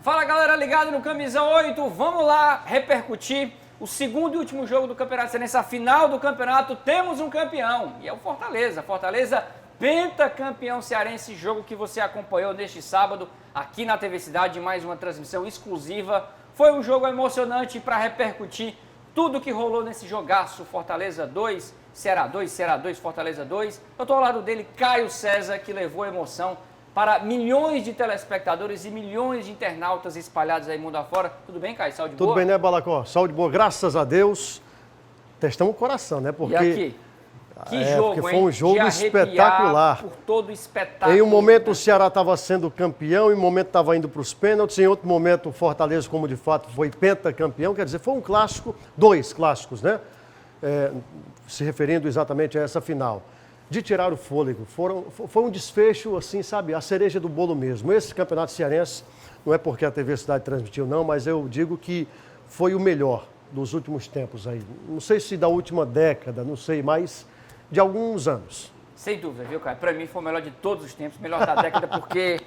Fala galera, ligado no Camisa 8, vamos lá repercutir o segundo e último jogo do Campeonato Cearense, a final do campeonato. Temos um campeão e é o Fortaleza. Fortaleza pentacampeão cearense, jogo que você acompanhou neste sábado aqui na TV Cidade, mais uma transmissão exclusiva. Foi um jogo emocionante para repercutir tudo que rolou nesse jogaço. Fortaleza 2, Ceará 2, Fortaleza 2. Eu estou ao lado dele, Caio César, que levou emoção para milhões de telespectadores e milhões de internautas espalhados aí mundo afora. Tudo bem, Caio? Saúde boa? Tudo bem, né, Balacó? Saúde boa, graças a Deus. Testamos o coração, né? Porque, e aqui? Que jogo, porque foi um jogo de espetacular. Por todo o espetáculo. Em um momento o Ceará estava sendo campeão, em um momento estava indo para os pênaltis, em outro momento o Fortaleza, como de fato foi pentacampeão, quer dizer, foi um clássico, dois clássicos, né? Se referindo exatamente a essa final. De tirar o fôlego, foi um desfecho, assim, sabe, a cereja do bolo mesmo. Esse campeonato cearense, não é porque a TV Cidade transmitiu não, mas eu digo que foi o melhor dos últimos tempos aí. Não sei se da última década, não sei, mas de alguns anos. Sem dúvida, viu, Caio? Para mim foi o melhor de todos os tempos, melhor da década, porque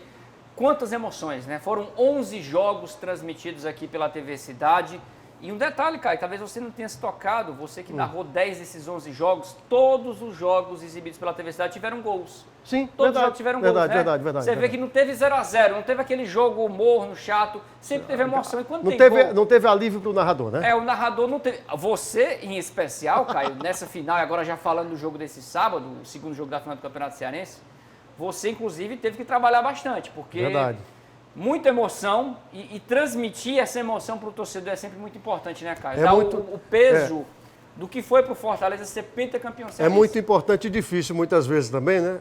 quantas emoções, né? Foram 11 jogos transmitidos aqui pela TV Cidade. E um detalhe, Caio, talvez você não tenha se tocado, você que narrou 10 desses 11 jogos, todos os jogos exibidos pela TV Cidade tiveram gols. Sim, todos verdade, os jogos tiveram verdade, gols, né? verdade. Você vê que não teve 0-0, não teve aquele jogo morno, chato, sempre teve emoção. E quando não tem teve, gol, não teve alívio para o narrador, né? o narrador não teve. Você, em especial, Caio, nessa final, e agora já falando do jogo desse sábado, o segundo jogo da final do Campeonato Cearense, você, inclusive, teve que trabalhar bastante, porque Verdade. muita emoção e transmitir essa emoção para o torcedor é sempre muito importante, né, Caio? É Dar muito- o peso do que foi para o Fortaleza ser pentacampeão É cearense. muito importante e difícil muitas vezes também, né?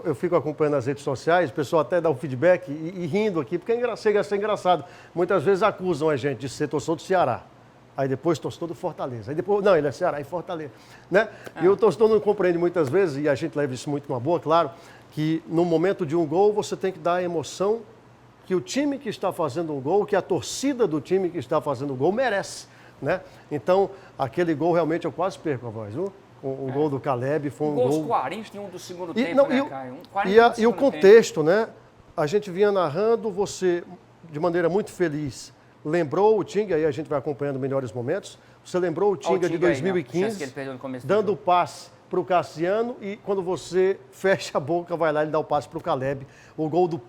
Eu fico acompanhando as redes sociais, o pessoal até dá um feedback e rindo aqui, porque chega a ser engraçado. Muitas vezes acusam a gente de ser torcedor do Ceará. Aí depois torcedor do Fortaleza. Aí depois, não, ele é Ceará e Fortaleza. Né? E o torcedor não compreende muitas vezes, e a gente leva isso muito numa boa, claro, que no momento de um gol você tem que dar a emoção que o time que está fazendo um gol, que a torcida do time que está fazendo o gol merece, né? Então, aquele gol realmente eu quase perco a voz, viu? O gol do Caleb foi um Gol aos gol... 41 do segundo E, tempo, não, né, e, Caio? e o contexto, né? A gente vinha narrando, você, de maneira muito feliz, lembrou o Tinga, aí a gente vai acompanhando melhores momentos, você lembrou o Tinga de 2015, dando o passe para o Cassiano, e quando você fecha a boca, vai lá e dá o passe para o Caleb, o gol do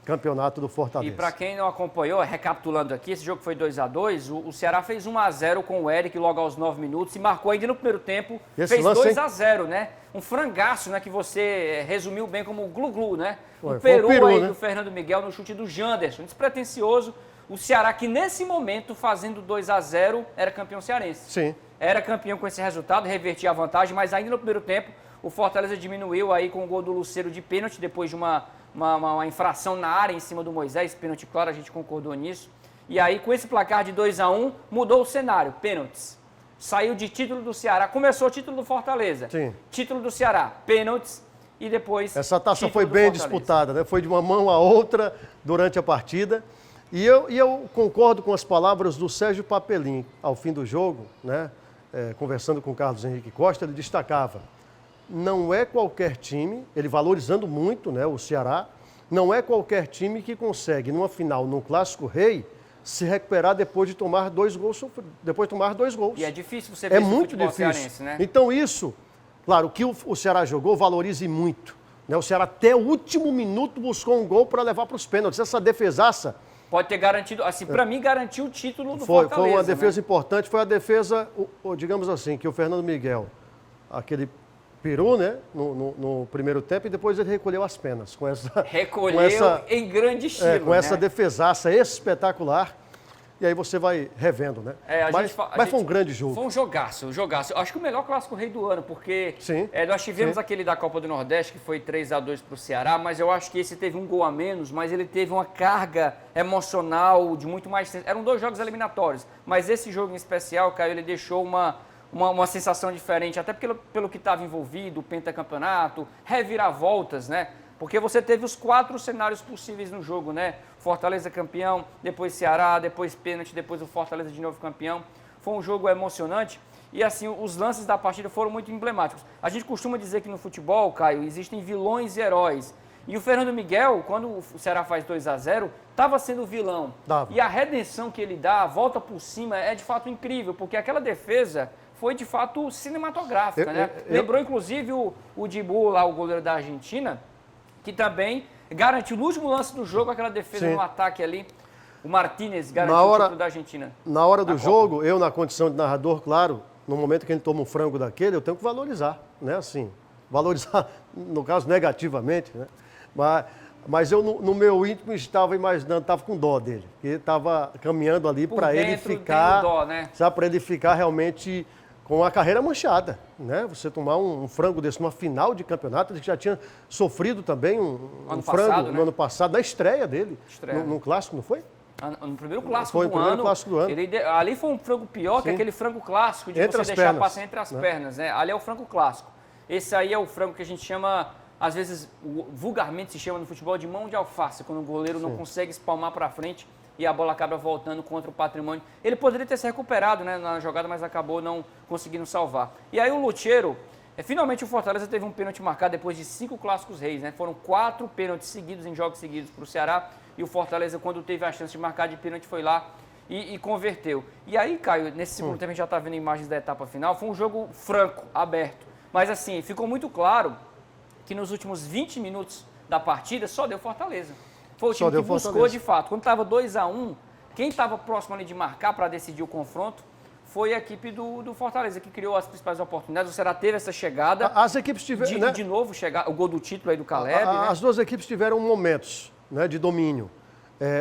campeonato do Fortaleza. E para quem não acompanhou, recapitulando aqui, esse jogo foi 2-2, o Ceará fez 1-0 com o Eric logo aos 9 minutos e marcou ainda no primeiro tempo, Esse fez lance, 2-0, né? Um frangaço, né, que você resumiu bem como glu-glu, né? Foi Um peru aí né? do Fernando Miguel no chute do Janderson, despretensioso. O Ceará que nesse momento, fazendo 2-0, era campeão cearense. Sim. Era campeão com esse resultado, revertia a vantagem, mas ainda no primeiro tempo o Fortaleza diminuiu aí com o gol do Lucero de pênalti, depois de uma infração na área em cima do Moisés, pênalti claro, a gente concordou nisso. E aí com esse placar de 2-1, mudou o cenário, pênaltis. Saiu de título do Ceará, começou o título do Fortaleza. Sim. Título do Ceará, pênaltis e depois Essa taça título foi do bem Fortaleza. disputada, né? Foi de uma mão a outra durante a partida. E eu concordo com as palavras do Sérgio Papelim ao fim do jogo, né? Conversando com o Carlos Henrique Costa, ele destacava: não é qualquer time, ele valorizando muito, né, o Ceará, não é qualquer time que consegue, numa final, num Clássico Rei, se recuperar depois de tomar dois gols. E é difícil você ver isso no muito futebol difícil. cearense, né? Então isso, claro, o que o Ceará jogou, valorize muito. Né? O Ceará até o último minuto buscou um gol para levar para os pênaltis. Essa defesaça... Pode ter garantido, assim, para mim garantiu o título do Fortaleza. Foi uma defesa né? importante, foi a defesa, digamos assim, que o Fernando Miguel, aquele peru, né, no primeiro tempo, e depois ele recolheu as penas. Recolheu em grande estilo, com essa né? defesaça espetacular, e aí você vai revendo, né? Mas foi um grande jogo. Foi um jogaço. Acho que o melhor Clássico Rei do ano, porque Sim, nós tivemos sim. aquele da Copa do Nordeste, que foi 3-2 para o Ceará, mas eu acho que esse teve um gol a menos, mas ele teve uma carga emocional de muito mais... Eram 2 jogos eliminatórios, mas esse jogo em especial, Caio, ele deixou uma sensação diferente, até pelo que estava envolvido, o pentacampeonato, reviravoltas, né? Porque você teve os 4 cenários possíveis no jogo, né? Fortaleza campeão, depois Ceará, depois pênalti, depois o Fortaleza de novo campeão. Foi um jogo emocionante e, assim, os lances da partida foram muito emblemáticos. A gente costuma dizer que no futebol, Caio, existem vilões e heróis. E o Fernando Miguel, quando o Ceará faz 2-0, estava sendo o vilão. Tava. E a redenção que ele dá, a volta por cima, é de fato incrível, porque aquela defesa foi de fato cinematográfica, né? Lembrou inclusive o Dibu, lá, o goleiro da Argentina, que também garantiu no último lance do jogo aquela defesa no ataque ali. O Martínez garantiu o título da Argentina. Na hora do jogo, eu na condição de narrador, claro, no momento que a gente toma um frango daquele, eu tenho que valorizar, né? Assim, valorizar, no caso, negativamente, né? Mas eu, no meu íntimo, estava imaginando, estava com dó dele. Porque ele estava caminhando ali para ele ficar, dó, né? Sabe, para ele ficar realmente com a carreira manchada, né? Você tomar um frango desse numa final de campeonato, ele já tinha sofrido também um frango no ano passado, na estreia dele, no clássico, não foi? No primeiro clássico foi do o primeiro ano. Clássico do ano. Ali foi um frango pior que aquele frango clássico de entre você deixar pernas, passar entre as pernas, né? Ali é o frango clássico. Esse aí é o frango que a gente chama, às vezes, vulgarmente se chama no futebol de mão de alface, quando o goleiro não consegue espalmar para frente e a bola acaba voltando contra o patrimônio. Ele poderia ter se recuperado, né, na jogada, mas acabou não conseguindo salvar. E aí o Lucheiro, finalmente o Fortaleza teve um pênalti marcado depois de 5 clássicos reis, né? Foram 4 pênaltis seguidos em jogos seguidos para o Ceará. E o Fortaleza, quando teve a chance de marcar de pênalti, foi lá e converteu. E aí, Caio, nesse segundo tempo, a gente já está vendo imagens da etapa final, foi um jogo franco, aberto. Mas assim, ficou muito claro que nos últimos 20 minutos da partida só deu Fortaleza. Foi o time que buscou de fato. Quando estava 2-1, quem estava próximo ali de marcar para decidir o confronto foi a equipe do Fortaleza, que criou as principais oportunidades. O Ceará teve essa chegada. As equipes tiveram, de novo, o gol do título aí do Caleb. As duas equipes tiveram momentos, né, de domínio.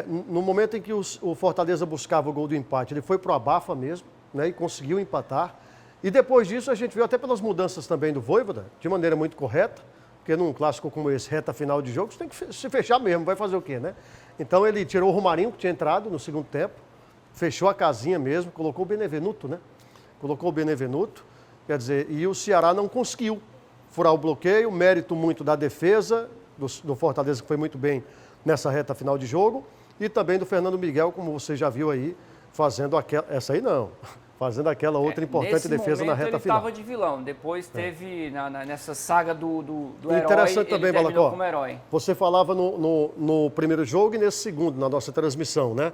No momento em que o Fortaleza buscava o gol do empate, ele foi para o abafa mesmo, né, e conseguiu empatar. E depois disso a gente viu até pelas mudanças também do Vojvoda, de maneira muito correta, porque num clássico como esse, reta final de jogo, você tem que se fechar mesmo, vai fazer o quê, né? Então ele tirou o Romarinho, que tinha entrado no segundo tempo, fechou a casinha mesmo, colocou o Benevenuto, né? Colocou o Benevenuto, quer dizer, e o Ceará não conseguiu furar o bloqueio, mérito muito da defesa do Fortaleza, que foi muito bem nessa reta final de jogo, e também do Fernando Miguel, como você já viu aí, fazendo fazendo aquela outra importante defesa na reta final. Ele estava de vilão, depois teve, nessa saga do herói, interessante também, ele terminou Balacó, como herói. Você falava no primeiro jogo e nesse segundo, na nossa transmissão, né?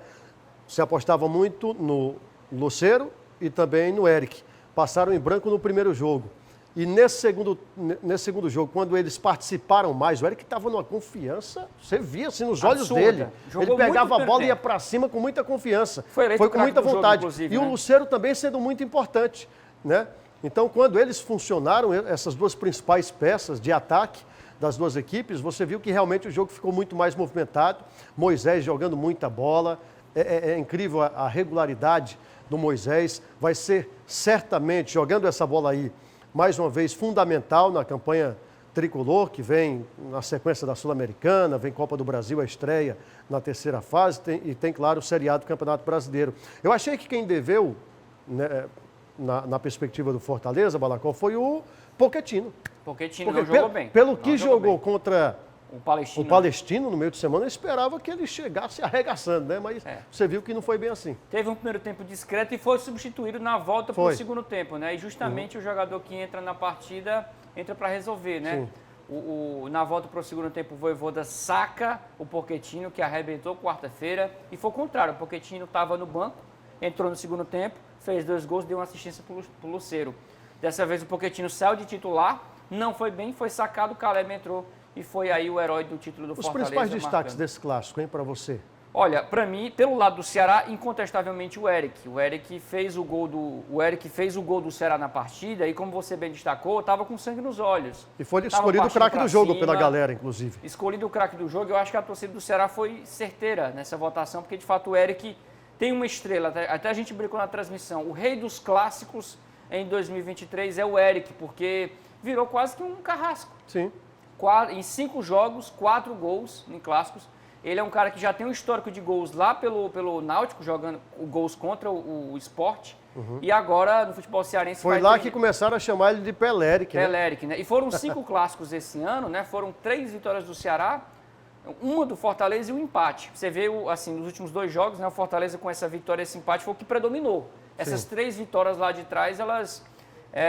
Você apostava muito no Lucero e também no Eric. Passaram em branco no primeiro jogo. E nesse segundo jogo, quando eles participaram mais, o Eric estava numa confiança, você via assim nos olhos dele. Ele pegava a bola e ia para cima com muita confiança. Foi com muita vontade. E o Lucero também sendo muito importante, né? Então, quando eles funcionaram, essas duas principais peças de ataque das duas equipes, você viu que realmente o jogo ficou muito mais movimentado. Moisés jogando muita bola. É incrível a regularidade do Moisés. Vai ser certamente, jogando essa bola aí, mais uma vez, fundamental na campanha tricolor, que vem na sequência da Sul-Americana, vem Copa do Brasil, a estreia na terceira fase, e tem, claro, o seriado do Campeonato Brasileiro. Eu achei que quem deveu, né, na perspectiva do Fortaleza, Balacó, foi o Pochettino. Pochettino não jogou bem. Pelo que jogou contra o Palestino no meio de semana, eu esperava que ele chegasse arregaçando, né? Mas você viu que não foi bem assim. Teve um primeiro tempo discreto e foi substituído na volta para o segundo tempo, né? E justamente o jogador que entra na partida, entra para resolver, né? Na volta para o segundo tempo, o Vojvoda saca o Pochettino, que arrebentou quarta-feira, e foi o contrário. O Pochettino estava no banco, entrou no segundo tempo, fez 2 gols, deu uma assistência para o Lucero. Dessa vez o Pochettino saiu de titular, não foi bem, foi sacado, o Caleb entrou e foi aí o herói do título do Fortaleza. Os principais destaques desse clássico, hein, para você? Olha, para mim, pelo lado do Ceará, incontestavelmente o Eric. O Eric fez o gol do Ceará na partida e, como você bem destacou, estava com sangue nos olhos. E foi escolhido o craque do jogo pela galera, inclusive. Escolhido o craque do jogo, eu acho que a torcida do Ceará foi certeira nessa votação, porque de fato o Eric tem uma estrela, até a gente brincou na transmissão. O rei dos clássicos em 2023 é o Eric, porque virou quase que um carrasco. Sim. Em 5 jogos, 4 gols em clássicos. Ele é um cara que já tem um histórico de gols lá pelo Náutico, jogando gols contra o Sport. E agora no futebol cearense... Foi lá que começaram a chamar ele de Peléric, né? Peléric, né? E foram 5 clássicos esse ano, né? Foram 3 vitórias do Ceará, uma do Fortaleza e um empate. Você vê, assim, nos últimos 2 jogos, né? O Fortaleza com essa vitória e esse empate foi o que predominou. Essas 3 vitórias lá de trás, elas...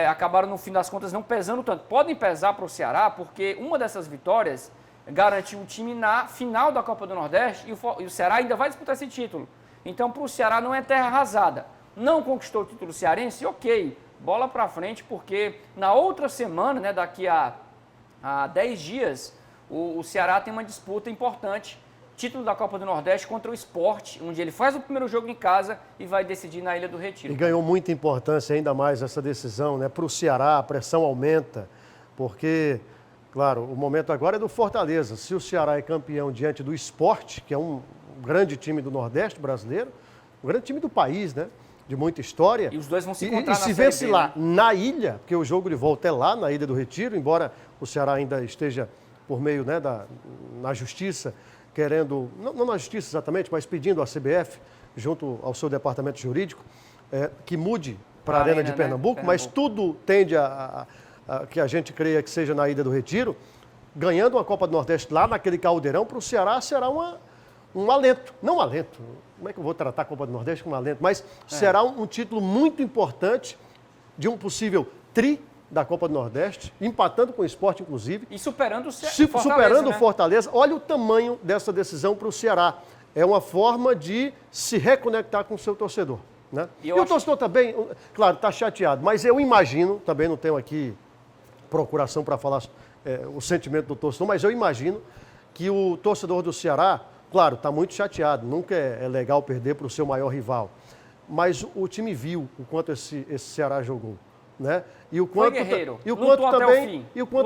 acabaram, no fim das contas, não pesando tanto. Podem pesar para o Ceará, porque uma dessas vitórias garantir o time na final da Copa do Nordeste e o Ceará ainda vai disputar esse título. Então, para o Ceará não é terra arrasada. Não conquistou o título cearense, ok, bola para frente, porque na outra semana, né, daqui a 10 dias, o Ceará tem uma disputa importante, título da Copa do Nordeste contra o Sport, onde ele faz o primeiro jogo em casa e vai decidir na Ilha do Retiro. E ganhou muita importância ainda mais essa decisão, né? Para o Ceará, a pressão aumenta, porque, claro, o momento agora é do Fortaleza. Se o Ceará é campeão diante do Sport, que é um grande time do Nordeste brasileiro, um grande time do país, né? De muita história. E os dois vão se encontrar na Série B. E se vence lá, na ilha, porque o jogo de volta é lá, na Ilha do Retiro, embora o Ceará ainda esteja por meio, né, na justiça, querendo, não na justiça exatamente, mas pedindo à CBF, junto ao seu departamento jurídico, que mude para a Arena de Pernambuco, né? Mas tudo tende a que a gente creia que seja na Ilha do Retiro, ganhando uma Copa do Nordeste lá naquele caldeirão, para o Ceará será um alento. Não um alento, como é que eu vou tratar a Copa do Nordeste com um alento? Mas será um título muito importante de um possível tri da Copa do Nordeste, empatando com o Sport, inclusive. E superando o Fortaleza. Superando o Fortaleza. Olha o tamanho dessa decisão para o Ceará. É uma forma de se reconectar com o seu torcedor. Né? E o torcedor também, claro, está chateado, mas eu imagino, também não tenho aqui procuração para falar o sentimento do torcedor, mas eu imagino que o torcedor do Ceará, claro, está muito chateado, nunca é legal perder para o seu maior rival, mas o time viu o quanto esse Ceará jogou. Né? E o quanto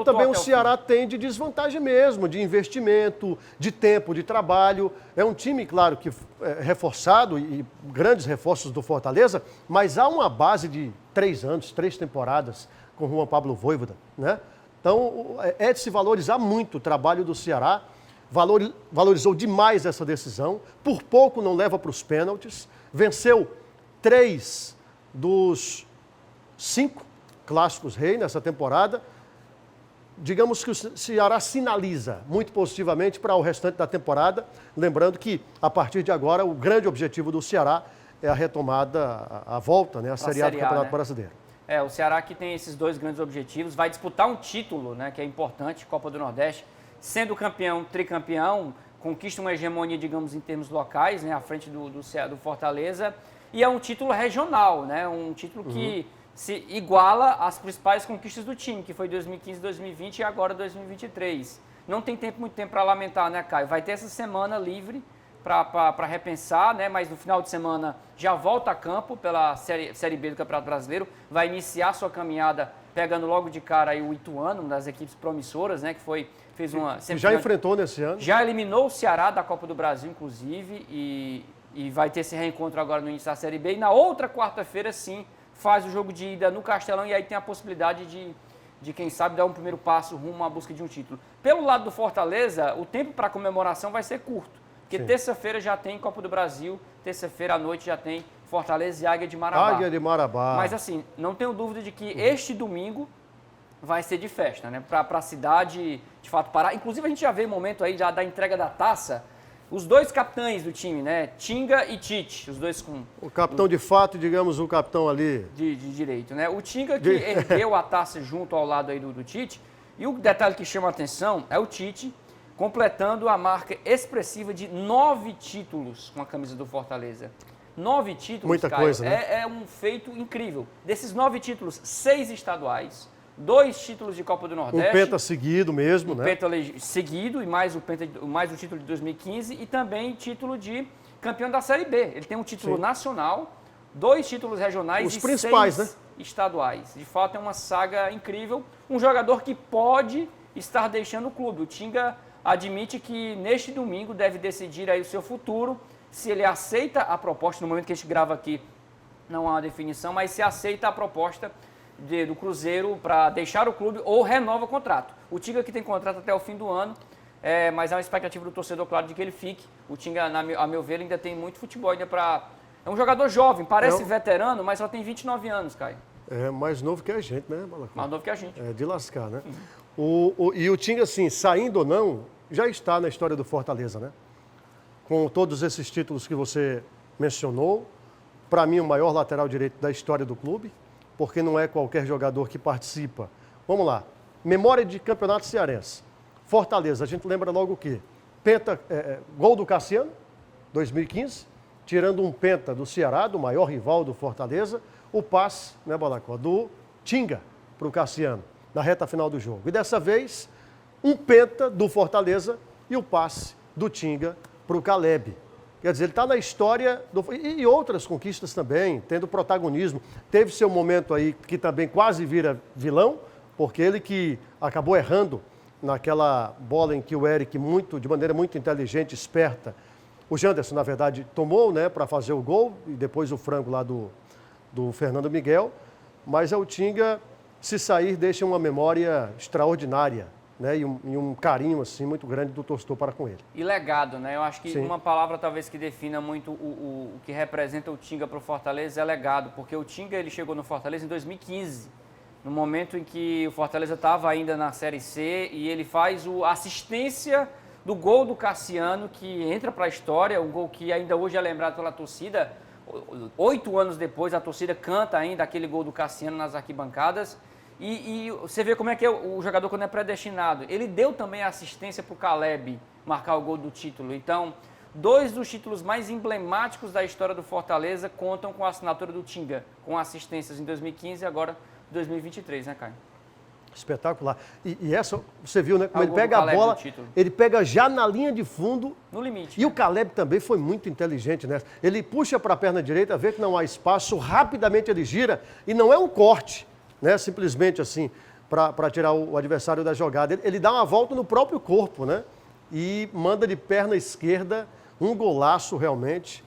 também o Ceará tem de desvantagem mesmo, de investimento, de tempo, de trabalho. É um time, claro, que reforçado e grandes reforços do Fortaleza, mas há uma base de 3 anos, 3 temporadas com o Juan Pablo Vojvoda, né? Então, é de se valorizar muito o trabalho do Ceará, valorizou demais essa decisão, por pouco não leva para os pênaltis, venceu 3 dos 5 clássicos rei nessa temporada. Digamos que o Ceará sinaliza muito positivamente para o restante da temporada, lembrando que a partir de agora o grande objetivo do Ceará é a retomada, a volta, né, à Série A do Campeonato Brasileiro. O Ceará que tem esses 2 grandes objetivos, vai disputar um título, né, que é importante, Copa do Nordeste, sendo campeão, tricampeão, conquista uma hegemonia, digamos, em termos locais, né, à frente do Fortaleza, e é um título regional, né, um título que se iguala às principais conquistas do time, que foi 2015, 2020 e agora 2023. Não tem muito tempo para lamentar, né, Caio? Vai ter essa semana livre para repensar, né? Mas no final de semana já volta a campo pela Série B do Campeonato Brasileiro, vai iniciar sua caminhada pegando logo de cara aí o Ituano, uma das equipes promissoras, né? Que fez uma... Já enfrentou nesse ano. Já eliminou o Ceará da Copa do Brasil, inclusive, e vai ter esse reencontro agora no início da Série B. E na outra quarta-feira, sim, faz o jogo de ida no Castelão e aí tem a possibilidade de quem sabe, dar um primeiro passo rumo à busca de um título. Pelo lado do Fortaleza, o tempo para comemoração vai ser curto, porque terça-feira já tem Copa do Brasil, terça-feira à noite já tem Fortaleza e Águia de Marabá. Águia de Marabá. Mas assim, não tenho dúvida de que este domingo vai ser de festa, né? Para a cidade, de fato, parar. Inclusive a gente já vê o momento aí da entrega da taça. Os 2 capitães do time, né? Tinga e Tite, os 2 com... O capitão de fato, digamos, o capitão ali... De direito, né? O Tinga que ergueu a taça junto ao lado aí do Tite. E o detalhe que chama a atenção é o Tite completando a marca expressiva de 9 títulos com a camisa do Fortaleza. 9 títulos, muita Caio, coisa, né? É um feito incrível. Desses 9 títulos, 6 estaduais, 2 títulos de Copa do Nordeste. Um penta seguido mesmo, né? Um penta seguido e mais o título de 2015 e também título de campeão da Série B. Ele tem um título nacional, 2 títulos regionais os e principais, 6 estaduais. De fato, é uma saga incrível. Um jogador que pode estar deixando o clube. O Tinga admite que neste domingo deve decidir aí o seu futuro, se ele aceita a proposta, no momento que a gente grava aqui não há uma definição, mas se aceita a proposta do Cruzeiro para deixar o clube ou renova o contrato. O Tinga que tem contrato até o fim do ano, mas há uma expectativa do torcedor, claro, de que ele fique. O Tinga, a meu ver, ainda tem muito futebol ainda para... É um jogador jovem, parece veterano, mas só tem 29 anos, Caio. É mais novo que a gente, né, Balacão? Mais novo que a gente. É de lascar, né? E o Tinga, assim, saindo ou não, já está na história do Fortaleza, né? Com todos esses títulos que você mencionou, para mim o maior lateral direito da história do clube, porque não é qualquer jogador que participa. Vamos lá, memória de campeonato cearense. Fortaleza, a gente lembra logo o quê? Gol do Cassiano, 2015, tirando um penta do Ceará, do maior rival do Fortaleza, o passe, né, Balacó, do Tinga para o Cassiano, na reta final do jogo. E dessa vez, um penta do Fortaleza e o passe do Tinga para o Caleb. Quer dizer, ele está na história e outras conquistas também, tendo protagonismo. Teve seu momento aí que também quase vira vilão, porque ele que acabou errando naquela bola em que o Eric, de maneira muito inteligente, esperta, o Janderson, na verdade, tomou, né, para fazer o gol, e depois o frango lá do Fernando Miguel, mas o Tinga, se sair, deixa uma memória extraordinária, né, e um carinho assim, muito grande do torcedor para com ele. E legado, né? Eu acho que Sim. uma palavra talvez que defina muito o que representa o Tinga para o Fortaleza é legado, porque o Tinga ele chegou no Fortaleza em 2015, no momento em que o Fortaleza estava ainda na Série C, e ele faz a assistência do gol do Cassiano, que entra para a história, um gol que ainda hoje é lembrado pela torcida. 8 anos depois, a torcida canta ainda aquele gol do Cassiano nas arquibancadas. E você vê como é que é o jogador quando é predestinado. Ele deu também a assistência para o Caleb marcar o gol do título. Então, 2 dos títulos mais emblemáticos da história do Fortaleza contam com a assinatura do Tinga, com assistências em 2015 e agora 2023, né, Caio? Espetacular. E essa, você viu, né? Como ele gol do pega a Caleb bola, do título. ele pega já na linha de fundo. No limite. E o Caleb também foi muito inteligente nessa. Ele puxa para a perna direita, vê que não há espaço, rapidamente ele gira, e não é um corte, né? Simplesmente assim, para tirar o adversário da jogada. Ele dá uma volta no próprio corpo, né? E manda de perna esquerda, um golaço realmente.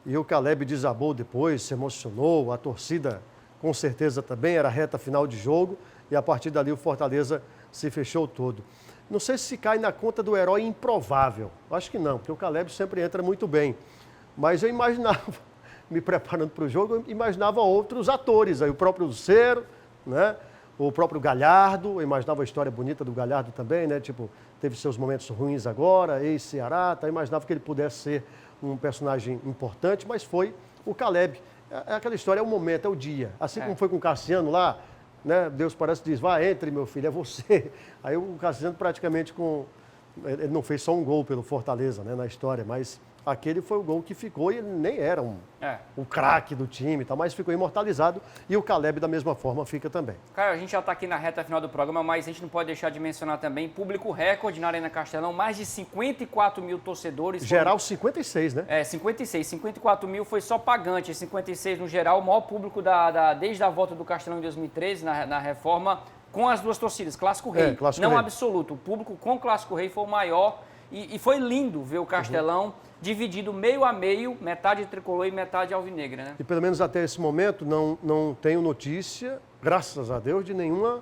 E o Caleb desabou depois, se emocionou, a torcida com certeza também, era reta final de jogo. E a partir dali o Fortaleza se fechou todo. Não sei se cai na conta do herói improvável. Acho que não, porque o Caleb sempre entra muito bem. Mas eu imaginava, me preparando para o jogo, eu imaginava outros atores. Aí o próprio Lucero, né? O próprio Galhardo, eu imaginava a história bonita do Galhardo também, né? Tipo, teve seus momentos ruins agora, ex-Ceará, tá? Eu imaginava que ele pudesse ser um personagem importante, mas foi o Caleb. É aquela história, é o momento, é o dia. Assim como foi com o Cassiano lá, né? Deus parece que diz, vá, entre, meu filho, é você. Aí o Cassiano praticamente ele não fez só um gol pelo Fortaleza, né, na história, mas aquele foi o gol que ficou e ele nem era o craque do time, tá, mas ficou imortalizado e o Caleb da mesma forma fica também. Cara, a gente já está aqui na reta final do programa, mas a gente não pode deixar de mencionar também público recorde na Arena Castelão, mais de 54 mil torcedores. Geral 56, né? 56, 54 mil foi só pagante, 56 no geral, o maior público desde a volta do Castelão em 2013, na reforma, com as duas torcidas, Clássico Rei, Clássico não Rei. Absoluto, o público com Clássico Rei foi o maior e foi lindo ver o Castelão dividido meio a meio, metade tricolor e metade alvinegra, né? E pelo menos até esse momento não tenho notícia, graças a Deus, de nenhum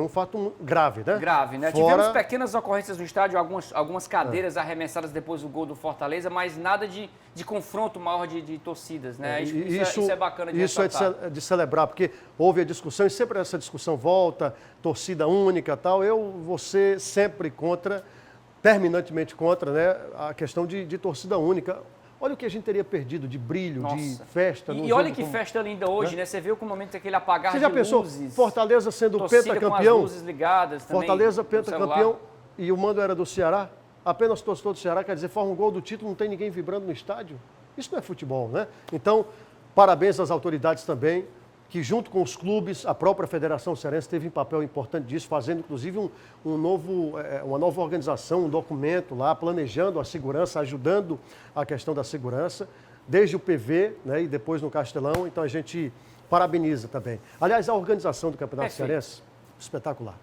fato grave, né? Grave, né? Fora... Tivemos pequenas ocorrências no estádio, algumas cadeiras arremessadas depois do gol do Fortaleza, mas nada de confronto maior de torcidas, né? Isso é bacana de ressaltar. Isso é de celebrar, porque houve a discussão e sempre essa discussão volta, torcida única e tal. Eu vou ser sempre terminantemente contra, né, a questão de torcida única. Olha o que a gente teria perdido de brilho, Nossa. de festa. E olha que festa linda hoje, né? Você viu com o momento aquele apagar de luzes. Você já pensou, Fortaleza sendo pentacampeão? Com as luzes ligadas também. Fortaleza pentacampeão e o mando era do Ceará? Apenas torcedor do Ceará, quer dizer, forma um gol do título, não tem ninguém vibrando no estádio? Isso não é futebol, né? Então, parabéns às autoridades também, que junto com os clubes, a própria Federação Cearense teve um papel importante disso, fazendo inclusive uma nova organização, um documento lá, planejando a segurança, ajudando a questão da segurança, desde o PV, né, e depois no Castelão. Então a gente parabeniza também. Aliás, a organização do Campeonato Cearense, espetacular.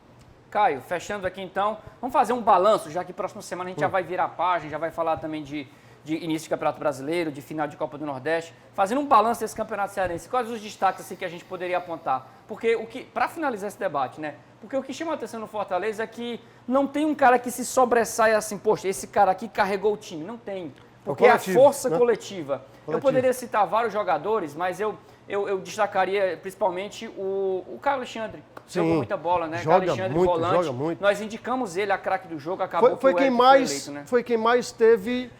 Caio, fechando aqui então, vamos fazer um balanço, já que próxima semana a gente já vai virar a página, já vai falar também de início de Campeonato Brasileiro, de final de Copa do Nordeste, fazendo um balanço desse Campeonato Cearense. Quais os destaques assim, que a gente poderia apontar? Porque para finalizar esse debate, né? Porque o que chama a atenção no Fortaleza é que não tem um cara que se sobressaia assim, poxa, esse cara aqui carregou o time. Não tem. Porque é a força coletiva. Eu poderia citar vários jogadores, mas eu destacaria principalmente o Carlos Alexandre. Jogou muita bola, né? Joga Alexandre, muito, volante. joga muito. Nós indicamos ele a craque do jogo, acabou foi quem mais eleito, né? Foi quem mais teve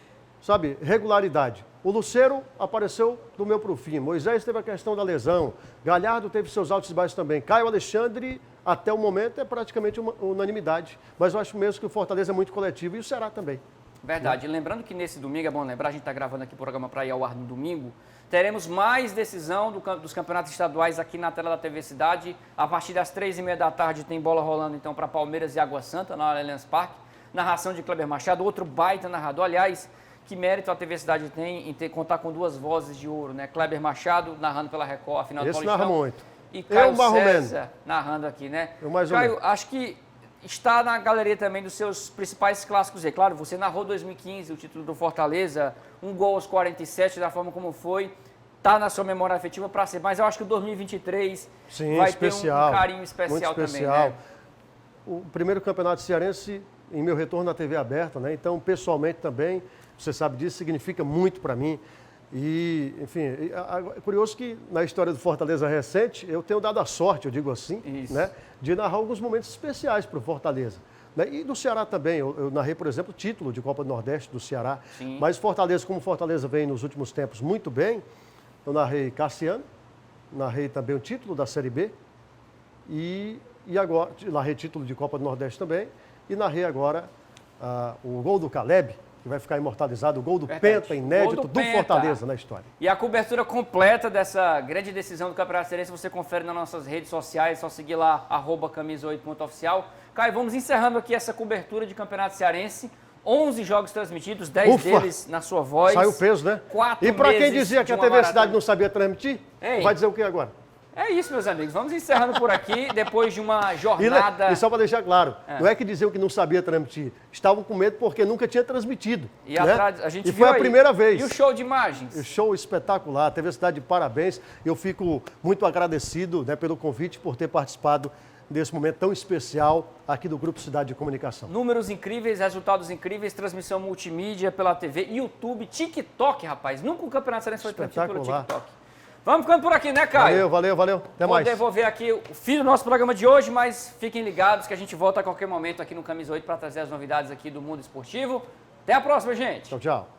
sabe, regularidade. O Lucero apareceu do meio para o fim. Moisés teve a questão da lesão. Galhardo teve seus altos e baixos também. Caio Alexandre, até o momento, é praticamente uma unanimidade. Mas eu acho mesmo que o Fortaleza é muito coletivo e o Ceará também. Verdade. Lembrando que nesse domingo, é bom lembrar, a gente está gravando aqui o programa para ir ao ar no domingo, teremos mais decisão dos campeonatos estaduais aqui na tela da TV Cidade. A partir das 3h30 da tarde tem bola rolando então para Palmeiras e Água Santa, na Allianz Parque. Narração de Kleber Machado, outro baita narrador. Aliás, que mérito a TV Cidade tem em contar com duas vozes de ouro, né? Kleber Machado narrando pela Record, a final do Paulistão. Esse narra muito. E Caio César narrando aqui, né? Caio, acho que está na galeria também dos seus principais clássicos. E claro, você narrou 2015, o título do Fortaleza, 1 gol aos 47, da forma como foi. Está na sua memória afetiva para ser. Mas eu acho que o 2023 vai especial, ter um carinho especial muito também, né? O primeiro campeonato cearense em meu retorno na TV aberta, né? Então, pessoalmente também, você sabe disso, significa muito para mim. E, enfim, é curioso que na história do Fortaleza recente, eu tenho dado a sorte, eu digo assim, né, de narrar alguns momentos especiais para o Fortaleza. Né? E do Ceará também, eu narrei, por exemplo, o título de Copa do Nordeste do Ceará. Sim. Mas Fortaleza, como Fortaleza vem nos últimos tempos muito bem, eu narrei Cassiano, narrei também o título da Série B e agora, narrei título de Copa do Nordeste também e narrei agora o gol do Caleb, que vai ficar imortalizado, o gol do Penta, inédito do Fortaleza na história. E a cobertura completa dessa grande decisão do Campeonato Cearense você confere nas nossas redes sociais, é só seguir lá, @camisa8.oficial. Caio, vamos encerrando aqui essa cobertura de Campeonato Cearense. 11 jogos transmitidos, 10 deles na sua voz. Saiu o peso, né? 4 e para quem meses dizia que a de uma TV Cidade maratona. não sabia transmitir, vai dizer o que agora? É isso, meus amigos. Vamos encerrando por aqui, depois de uma jornada... E só para deixar claro, não é que diziam que não sabia transmitir, estavam com medo porque nunca tinha transmitido. E né? a gente foi a primeira vez. E o show de imagens? O show espetacular, a TV Cidade, parabéns. Eu fico muito agradecido, né, pelo convite, por ter participado desse momento tão especial aqui do Grupo Cidade de Comunicação. Números incríveis, resultados incríveis, transmissão multimídia pela TV, YouTube, TikTok, rapaz. Nunca o Campeonato Cearense foi transmitido pelo TikTok. Vamos ficando por aqui, né, Caio? Valeu. Até mais. Vou devolver aqui o fim do nosso programa de hoje, mas fiquem ligados que a gente volta a qualquer momento aqui no Camisa 8 para trazer as novidades aqui do mundo esportivo. Até a próxima, gente. Tchau.